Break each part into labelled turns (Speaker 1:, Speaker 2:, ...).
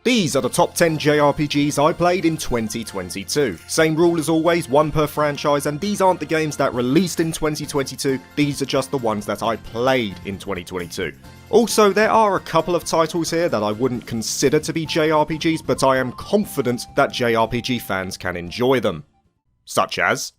Speaker 1: These are the top 10 JRPGs I played in 2022. Same rule as always, one per franchise, and these aren't the games that released in 2022, these are just the ones that I played in 2022. Also, there are a couple of titles here that I wouldn't consider to be JRPGs, but I am confident that JRPG fans can enjoy them. Such as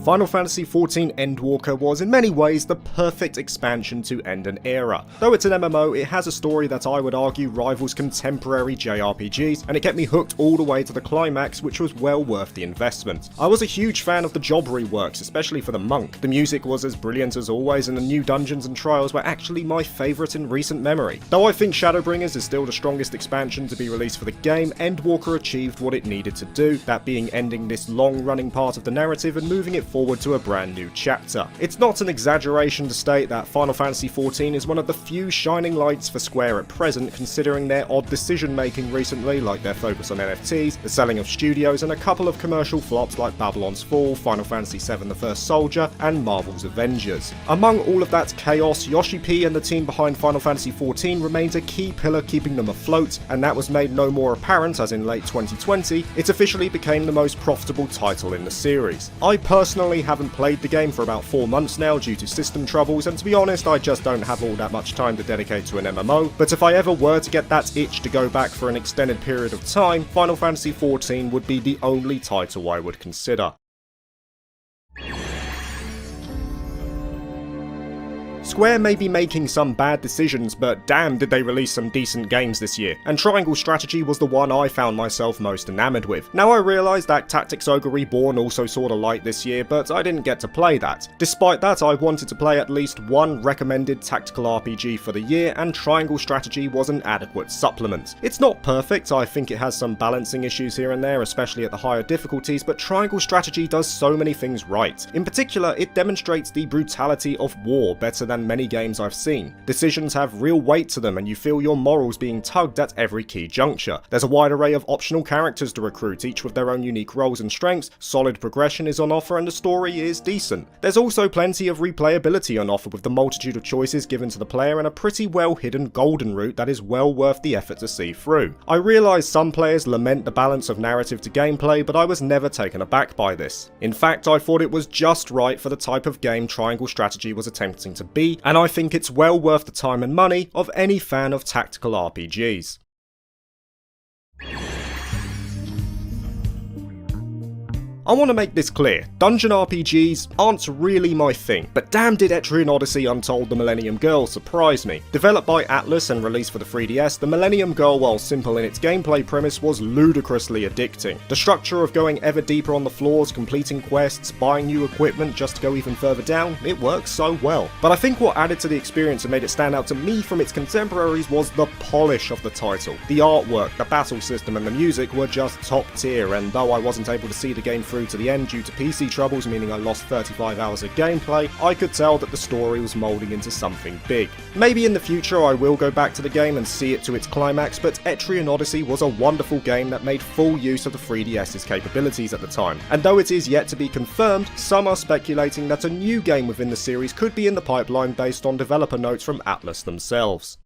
Speaker 1: Final Fantasy XIV Endwalker was in many ways the perfect expansion to end an era. Though it's an MMO, it has a story that I would argue rivals contemporary JRPGs, and it kept me hooked all the way to the climax, which was well worth the investment. I was a huge fan of the job reworks, especially for the monk. The music was as brilliant as always, and the new dungeons and trials were actually my favourite in recent memory. Though I think Shadowbringers is still the strongest expansion to be released for the game, Endwalker achieved what it needed to do, that being ending this long-running part of the narrative and moving it forward to a brand new chapter. It's not an exaggeration to state that Final Fantasy XIV is one of the few shining lights for Square at present, considering their odd decision making recently, like their focus on NFTs, the selling of studios, and a couple of commercial flops like Babylon's Fall, Final Fantasy VII The First Soldier, and Marvel's Avengers. Among all of that chaos, Yoshi P and the team behind Final Fantasy XIV remains a key pillar keeping them afloat, and that was made no more apparent as in late 2020, it officially became the most profitable title in the series. I personally haven't played the game for about 4 months now due to system troubles, and to be honest I just don't have all that much time to dedicate to an MMO, but if I ever were to get that itch to go back for an extended period of time, Final Fantasy XIV would be the only title I would consider. Square may be making some bad decisions, but damn did they release some decent games this year, and Triangle Strategy was the one I found myself most enamored with. Now I realise that Tactics Ogre Reborn also saw the light this year, but I didn't get to play that. Despite that, I wanted to play at least one recommended tactical RPG for the year, and Triangle Strategy was an adequate supplement. It's not perfect, I think it has some balancing issues here and there, especially at the higher difficulties, but Triangle Strategy does so many things right. In particular, it demonstrates the brutality of war better than many games I've seen. Decisions have real weight to them and you feel your morals being tugged at every key juncture. There's a wide array of optional characters to recruit, each with their own unique roles and strengths, solid progression is on offer, and the story is decent. There's also plenty of replayability on offer with the multitude of choices given to the player and a pretty well hidden golden route that is well worth the effort to see through. I realise some players lament the balance of narrative to gameplay, but I was never taken aback by this. In fact, I thought it was just right for the type of game Triangle Strategy was attempting to be, and I think it's well worth the time and money of any fan of tactical RPGs. I want to make this clear, dungeon RPGs aren't really my thing, but damn did Etrian Odyssey Untold: The Millennium Girl surprise me. Developed by Atlus and released for the 3DS, The Millennium Girl, while simple in its gameplay premise, was ludicrously addicting. The structure of going ever deeper on the floors, completing quests, buying new equipment just to go even further down, it works so well. But I think what added to the experience and made it stand out to me from its contemporaries was the polish of the title. The artwork, the battle system and the music were just top tier, and though I wasn't able to see the game through to the end due to PC troubles, meaning I lost 35 hours of gameplay, I could tell that the story was moulding into something big. Maybe in the future I will go back to the game and see it to its climax, but Etrian Odyssey was a wonderful game that made full use of the 3DS's capabilities at the time. And though it is yet to be confirmed, some are speculating that a new game within the series could be in the pipeline based on developer notes from Atlus themselves.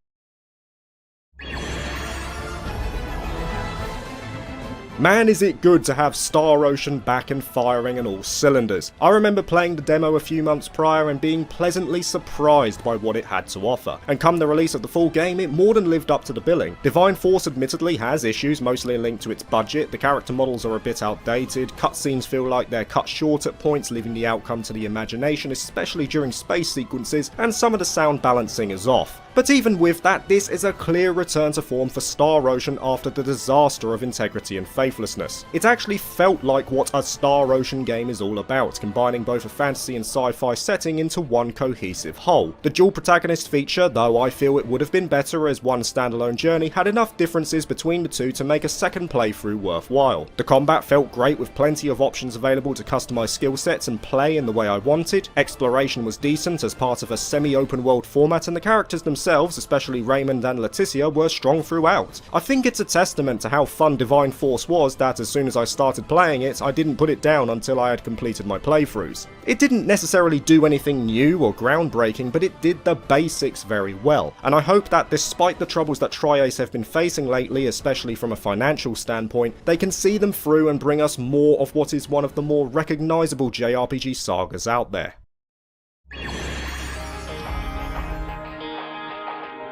Speaker 1: Man, is it good to have Star Ocean back and firing on all cylinders. I remember playing the demo a few months prior and being pleasantly surprised by what it had to offer. And come the release of the full game, it more than lived up to the billing. Divine Force admittedly has issues, mostly linked to its budget, the character models are a bit outdated, cutscenes feel like they're cut short at points, leaving the outcome to the imagination, especially during space sequences, and some of the sound balancing is off. But even with that, this is a clear return to form for Star Ocean after the disaster of Integrity and Faithlessness. It actually felt like what a Star Ocean game is all about, combining both a fantasy and sci-fi setting into one cohesive whole. The dual protagonist feature, though I feel it would have been better as one standalone journey, had enough differences between the two to make a second playthrough worthwhile. The combat felt great with plenty of options available to customize skill sets and play in the way I wanted. Exploration was decent as part of a semi-open world format, and the characters themselves themselves, especially Raymond and Leticia, were strong throughout. I think it's a testament to how fun Divine Force was that as soon as I started playing it, I didn't put it down until I had completed my playthroughs. It didn't necessarily do anything new or groundbreaking, but it did the basics very well, and I hope that despite the troubles that Tri-Ace have been facing lately, especially from a financial standpoint, they can see them through and bring us more of what is one of the more recognisable JRPG sagas out there.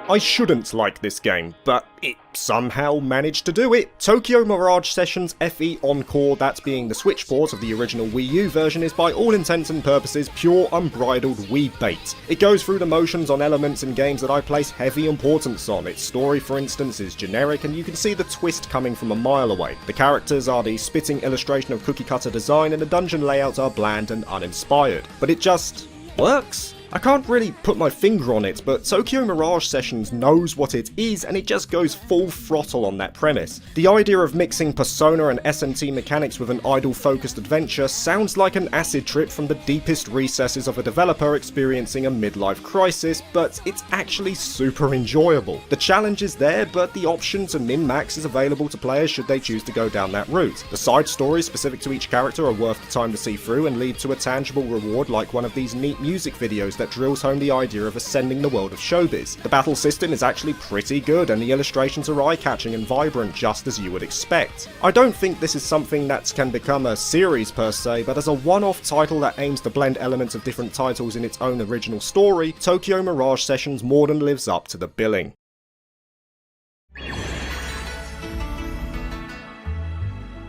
Speaker 1: I shouldn't like this game, but it somehow managed to do it. Tokyo Mirage Sessions FE Encore, that being the Switch port of the original Wii U version, is by all intents and purposes pure unbridled Wii bait. It goes through the motions on elements in games that I place heavy importance on. Its story, for instance, is generic, and you can see the twist coming from a mile away. The characters are the spitting illustration of cookie-cutter design, and the dungeon layouts are bland and uninspired. But it just works. I can't really put my finger on it, but Tokyo Mirage Sessions knows what it is, and it just goes full throttle on that premise. The idea of mixing Persona and SMT mechanics with an idle-focused adventure sounds like an acid trip from the deepest recesses of a developer experiencing a midlife crisis, but it's actually super enjoyable. The challenge is there, but the option to min-max is available to players should they choose to go down that route. The side stories specific to each character are worth the time to see through and lead to a tangible reward like one of these neat music videos that drills home the idea of ascending the world of showbiz. The battle system is actually pretty good, and the illustrations are eye-catching and vibrant just as you would expect. I don't think this is something that can become a series per se, but as a one-off title that aims to blend elements of different titles in its own original story, Tokyo Mirage Sessions more than lives up to the billing.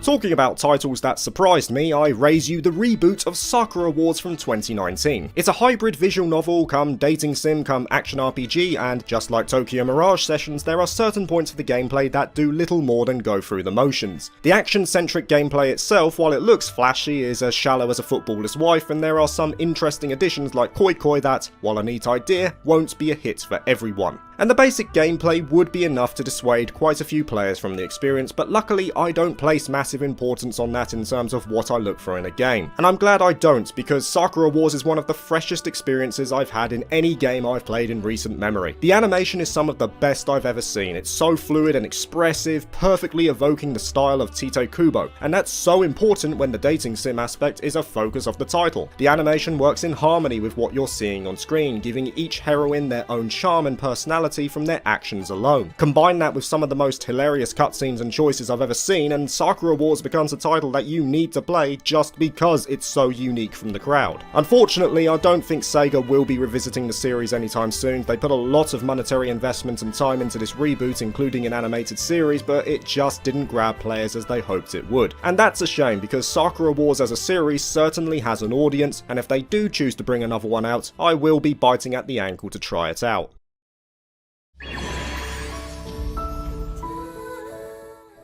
Speaker 1: Talking about titles that surprised me, I raise you the reboot of Sakura Wars from 2019. It's a hybrid visual novel, come dating sim, come action RPG, and just like Tokyo Mirage Sessions, there are certain points of the gameplay that do little more than go through the motions. The action-centric gameplay itself, while it looks flashy, is as shallow as a footballer's wife, and there are some interesting additions like Koi Koi that, while a neat idea, won't be a hit for everyone. And the basic gameplay would be enough to dissuade quite a few players from the experience, but luckily I don't place massive importance on that in terms of what I look for in a game. And I'm glad I don't, because Sakura Wars is one of the freshest experiences I've had in any game I've played in recent memory. The animation is some of the best I've ever seen. It's so fluid and expressive, perfectly evoking the style of Tite Kubo, and that's so important when the dating sim aspect is a focus of the title. The animation works in harmony with what you're seeing on screen, giving each heroine their own charm and personality from their actions alone. Combine that with some of the most hilarious cutscenes and choices I've ever seen, and Sakura Wars becomes a title that you need to play just because it's so unique from the crowd. Unfortunately, I don't think Sega will be revisiting the series anytime soon. They put a lot of monetary investment and time into this reboot, including an animated series, but it just didn't grab players as they hoped it would. And that's a shame, because Sakura Wars as a series certainly has an audience, and if they do choose to bring another one out, I will be biting at the ankle to try it out.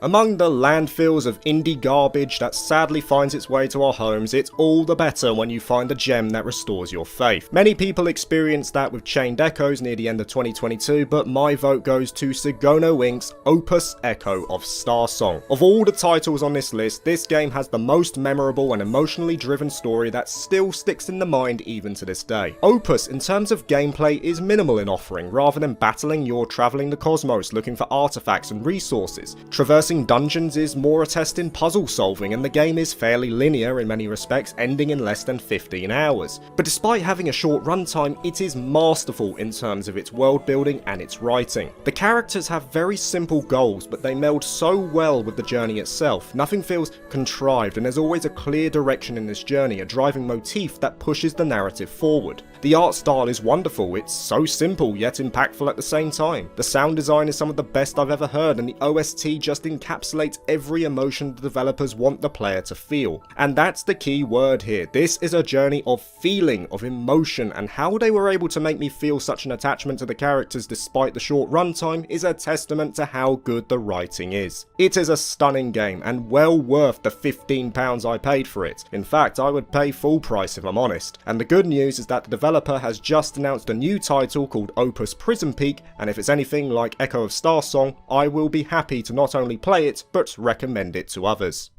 Speaker 1: Among the landfills of indie garbage that sadly finds its way to our homes, it's all the better when you find a gem that restores your faith. Many people experienced that with Chained Echoes near the end of 2022, but my vote goes to Sugono Inc.'s Opus Echo of Starsong. Of all the titles on this list, this game has the most memorable and emotionally driven story that still sticks in the mind even to this day. Opus, in terms of gameplay, is minimal in offering. Rather than battling, you're travelling the cosmos looking for artifacts and resources. Traversing dungeons is more a test in puzzle solving, and the game is fairly linear in many respects, ending in less than 15 hours. But despite having a short runtime, it is masterful in terms of its world building and its writing. The characters have very simple goals, but they meld so well with the journey itself. Nothing feels contrived, and there's always a clear direction in this journey, a driving motif that pushes the narrative forward. The art style is wonderful, it's so simple yet impactful at the same time. The sound design is some of the best I've ever heard, and the OST just encapsulates every emotion the developers want the player to feel. And that's the key word here. This is a journey of feeling, of emotion, and how they were able to make me feel such an attachment to the characters despite the short runtime is a testament to how good the writing is. It is a stunning game, and well worth the £15 I paid for it. In fact, I would pay full price if I'm honest. And the good news is that the developer has just announced a new title called Opus Prism Peak, and if it's anything like Echo of Starsong, I will be happy to not only play it, but recommend it to others.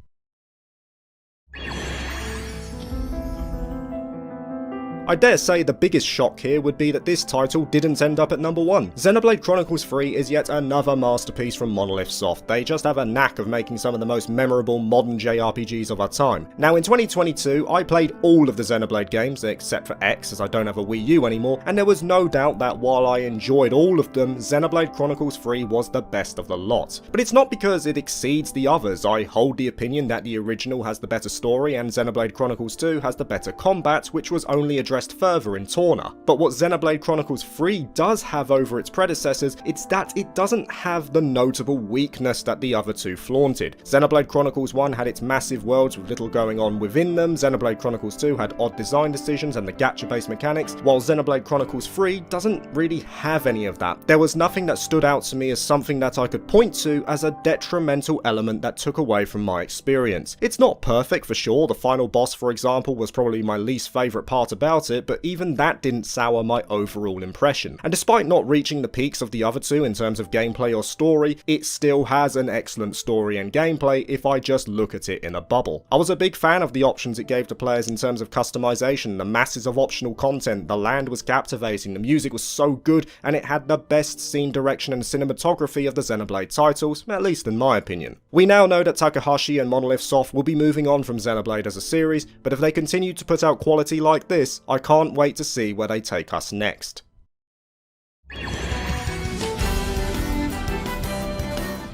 Speaker 1: I dare say the biggest shock here would be that this title didn't end up at number 1. Xenoblade Chronicles 3 is yet another masterpiece from Monolith Soft. They just have a knack of making some of the most memorable modern JRPGs of our time. Now in 2022, I played all of the Xenoblade games except for X, as I don't have a Wii U anymore, and there was no doubt that while I enjoyed all of them, Xenoblade Chronicles 3 was the best of the lot. But it's not because it exceeds the others. I hold the opinion that the original has the better story and Xenoblade Chronicles 2 has the better combat, which was only addressed further in Torna. But what Xenoblade Chronicles 3 does have over its predecessors, it's that it doesn't have the notable weakness that the other two flaunted. Xenoblade Chronicles 1 had its massive worlds with little going on within them, Xenoblade Chronicles 2 had odd design decisions and the gacha-based mechanics, while Xenoblade Chronicles 3 doesn't really have any of that. There was nothing that stood out to me as something that I could point to as a detrimental element that took away from my experience. It's not perfect for sure, the final boss for example was probably my least favourite part about it, but even that didn't sour my overall impression. And despite not reaching the peaks of the other two in terms of gameplay or story, it still has an excellent story and gameplay if I just look at it in a bubble. I was a big fan of the options it gave to players in terms of customization, the masses of optional content, the land was captivating, the music was so good, and it had the best scene direction and cinematography of the Xenoblade titles, at least in my opinion. We now know that Takahashi and Monolith Soft will be moving on from Xenoblade as a series, but if they continue to put out quality like this, I can't wait to see where they take us next.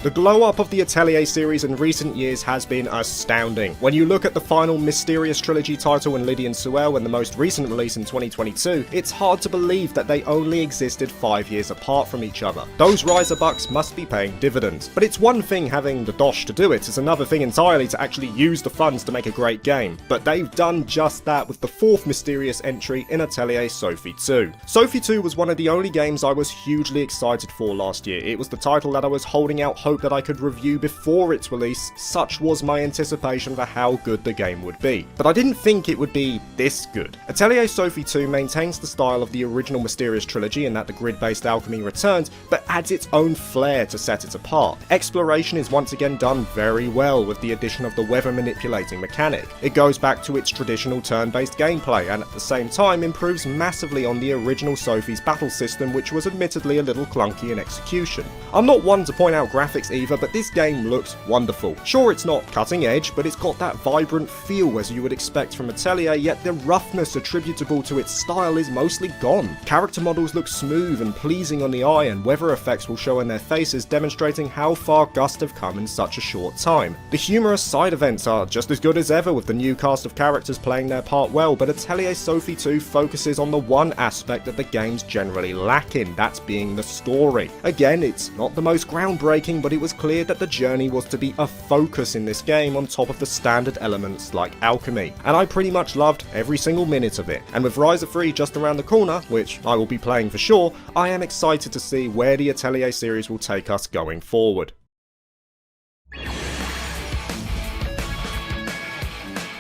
Speaker 1: The glow-up of the Atelier series in recent years has been astounding. When you look at the final Mysterious Trilogy title in Lydian Suelle and the most recent release in 2022, it's hard to believe that they only existed 5 years apart from each other. Those riser bucks must be paying dividends. But it's one thing having the dosh to do it, it's another thing entirely to actually use the funds to make a great game. But they've done just that with the 4th Mysterious entry in Atelier Sophie 2. Sophie 2 was one of the only games I was hugely excited for last year. It was the title that I was holding out hope that I could review before its release, such was my anticipation for how good the game would be. But I didn't think it would be this good. Atelier Sophie 2 maintains the style of the original Mysterious Trilogy in that the grid-based alchemy returns, but adds its own flair to set it apart. Exploration is once again done very well with the addition of the weather manipulating mechanic. It goes back to its traditional turn-based gameplay and at the same time improves massively on the original Sophie's battle system, which was admittedly a little clunky in execution. I'm not one to point out graphics either, but this game looks wonderful. Sure, it's not cutting edge, but it's got that vibrant feel as you would expect from Atelier, yet the roughness attributable to its style is mostly gone. Character models look smooth and pleasing on the eye, and weather effects will show in their faces, demonstrating how far Gust have come in such a short time. The humorous side events are just as good as ever, with the new cast of characters playing their part well, but Atelier Sophie 2 focuses on the one aspect that the games generally lack in, that being the story. Again, it's not the most groundbreaking, but it was clear that the journey was to be a focus in this game on top of the standard elements like alchemy, and I pretty much loved every single minute of it. And with Riser 3 just around the corner, which I will be playing for sure, I am excited to see where the Atelier series will take us going forward.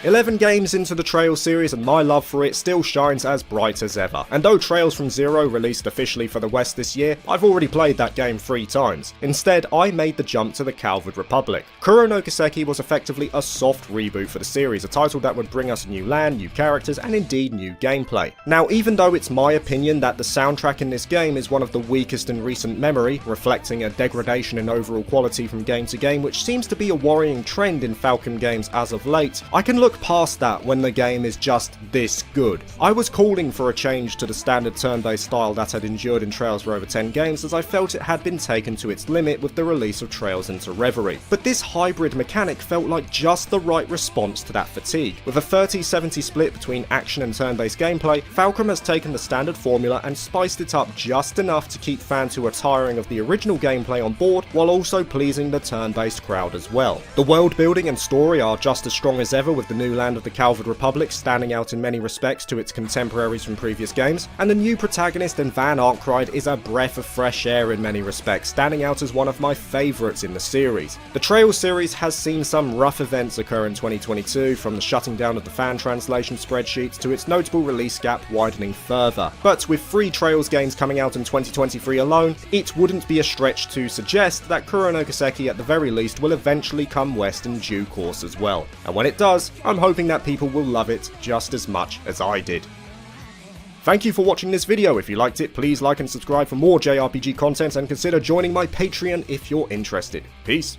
Speaker 1: 11 games into the Trails series and my love for it still shines as bright as ever. And though Trails from Zero released officially for the West this year, I've already played that game 3 times. Instead, I made the jump to the Calvard Republic. Kuro no Kiseki was effectively a soft reboot for the series, a title that would bring us new land, new characters, and indeed new gameplay. Now, even though it's my opinion that the soundtrack in this game is one of the weakest in recent memory, reflecting a degradation in overall quality from game to game, which seems to be a worrying trend in Falcom games as of late, I can look past that when the game is just this good. I was calling for a change to the standard turn-based style that had endured in Trails for over 10 games, as I felt it had been taken to its limit with the release of Trails into Reverie. But this hybrid mechanic felt like just the right response to that fatigue. With a 30-70 split between action and turn-based gameplay, Falcom has taken the standard formula and spiced it up just enough to keep fans who are tiring of the original gameplay on board, while also pleasing the turn-based crowd as well. The world building and story are just as strong as ever, with the new land of the Calvard Republic standing out in many respects to its contemporaries from previous games, and the new protagonist in Van Arkride is a breath of fresh air in many respects, standing out as one of my favourites in the series. The Trails series has seen some rough events occur in 2022, from the shutting down of the fan translation spreadsheets to its notable release gap widening further. But with 3 Trails games coming out in 2023 alone, it wouldn't be a stretch to suggest that Kuro no Kiseki at the very least will eventually come west in due course as well. And when it does, I'm hoping that people will love it just as much as I did. Thank you for watching this video. If you liked it, please like and subscribe for more JRPG content and consider joining my Patreon if you're interested. Peace.